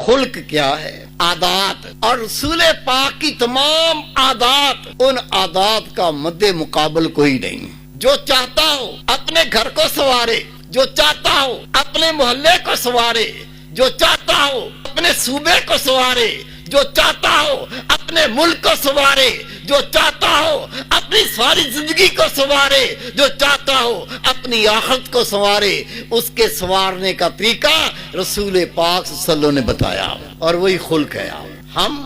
خلق کیا ہے؟ عادات، اور رسول پاک کی تمام عادات، ان عادات کا مد مقابل کوئی نہیں۔ جو چاہتا ہو اپنے گھر کو سنوارے، جو چاہتا ہو اپنے محلے کو سنوارے، جو چاہتا ہو اپنے صوبے کو سنوارے، جو چاہتا ہو اپنے ملک کو سنوارے، جو چاہتا ہو اپنی ساری زندگی کو سنوارے، جو چاہتا ہو اپنی آخرت کو سنوارے، اس کے سنوارنے کا طریقہ رسول پاک صلی اللہ علیہ وسلم نے بتایا، اور وہی خلق ہے۔ ہم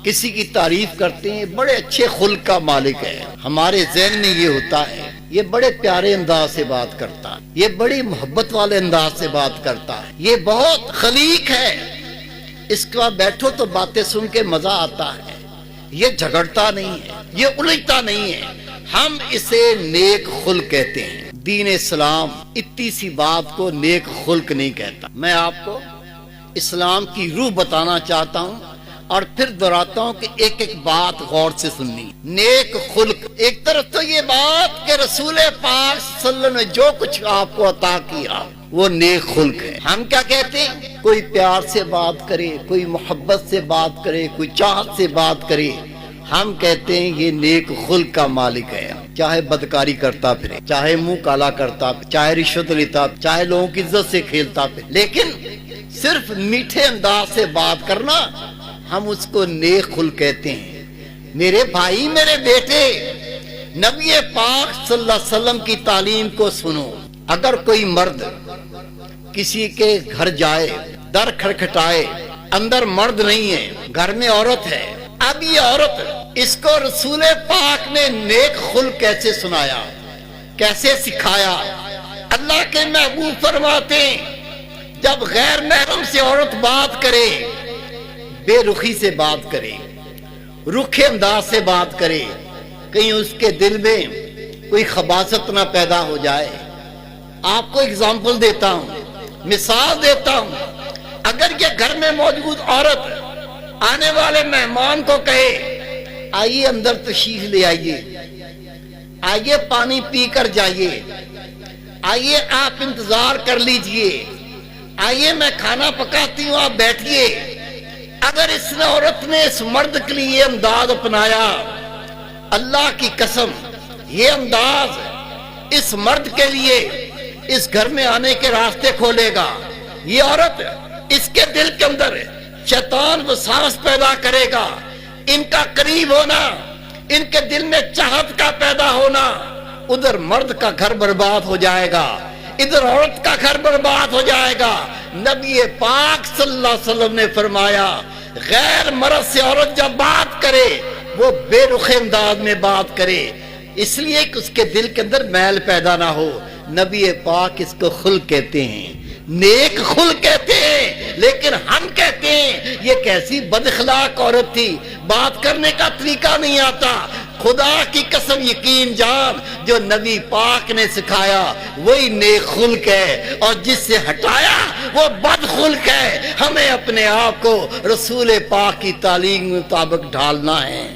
کسی کی تعریف کرتے ہیں، بڑے اچھے خلق کا مالک ہے، ہمارے ذہن میں یہ ہوتا ہے یہ بڑے پیارے انداز سے بات کرتا ہے، یہ بڑی محبت والے انداز سے بات کرتا ہے، یہ بہت خلیق ہے، اس کے بعد بیٹھو تو باتیں سن کے مزہ آتا ہے، یہ جھگڑتا نہیں ہے، یہ الجھتا نہیں ہے، ہم اسے نیک خلق کہتے ہیں۔ دین اسلام اتنی سی بات کو نیک خلق نہیں کہتا۔ میں آپ کو اسلام کی روح بتانا چاہتا ہوں اور پھر دہراتا ہوں کہ ایک ایک بات غور سے سننی۔ نیک خلق، ایک طرف تو یہ بات کہ رسول پاک صلی اللہ علیہ وسلم نے جو کچھ آپ کو عطا کیا وہ نیک خلق ہے۔ ہم کیا کہتے ہیں؟ کوئی پیار سے بات کرے، کوئی محبت سے بات کرے، کوئی چاہت سے بات کرے، ہم کہتے ہیں یہ نیک خلق کا مالک ہے۔ چاہے بدکاری کرتا پھرے، چاہے منہ کالا کرتا، چاہے رشوت لیتا، چاہے لوگوں کی عزت سے کھیلتا پھرے، لیکن صرف میٹھے انداز سے بات کرنا، ہم اس کو نیک خلق کہتے ہیں۔ میرے بھائی، میرے بیٹے، نبی پاک صلی اللہ علیہ وسلم کی تعلیم کو سنو۔ اگر کوئی مرد کسی کے گھر جائے، در کھٹکھٹائے، اندر مرد نہیں ہے، گھر میں عورت ہے، اب یہ عورت، اس کو رسول پاک نے نیک خلق کیسے سنایا، کیسے سکھایا؟ اللہ کے محبوب فرماتے ہیں جب غیر محرم سے عورت بات کرے، بے رخی سے بات کرے، رخ انداز سے بات کرے، کہیں اس کے دل میں کوئی خباثت نہ پیدا ہو جائے۔ آپ کو اگزامپل دیتا ہوں، مثال دیتا ہوں، اگر یہ گھر میں موجود عورت آنے والے مہمان کو کہے آئیے اندر تشریف لے آئیے، آئیے پانی پی کر جائیے، آئیے آپ انتظار کر لیجئے، آئیے میں کھانا پکاتی ہوں آپ بیٹھیے، اگر اس نے عورت نے اس مرد کے لیے انداز اپنایا، اللہ کی قسم یہ انداز اس مرد کے لیے اس گھر میں آنے کے راستے کھولے گا۔ یہ عورت، اس کے دل کے اندر شیطان وسواس پیدا کرے گا، ان کا قریب ہونا، ان کے دل میں چاہت کا پیدا ہونا، ادھر مرد کا گھر برباد ہو جائے گا، ادھر عورت کا گھر برباد ہو جائے گا۔ نبی پاک صلی اللہ علیہ وسلم نے فرمایا غیر مرد سے عورت جب بات کرے وہ بے رخ انداز میں بات کرے، اس لیے کہ اس کے دل کے اندر میل پیدا نہ ہو۔ نبی پاک اس کو خلق کہتے ہیں، نیک خلق کہتے ہیں، لیکن ہم کہتے ہیں یہ کیسی بد اخلاق عورت تھی، بات کرنے کا طریقہ نہیں آتا۔ خدا کی قسم یقین جان، جو نبی پاک نے سکھایا وہی نیک خلق ہے، اور جس سے ہٹایا وہ بد خلق ہے۔ ہمیں اپنے آپ کو رسول پاک کی تعلیم کے مطابق ڈھالنا ہے۔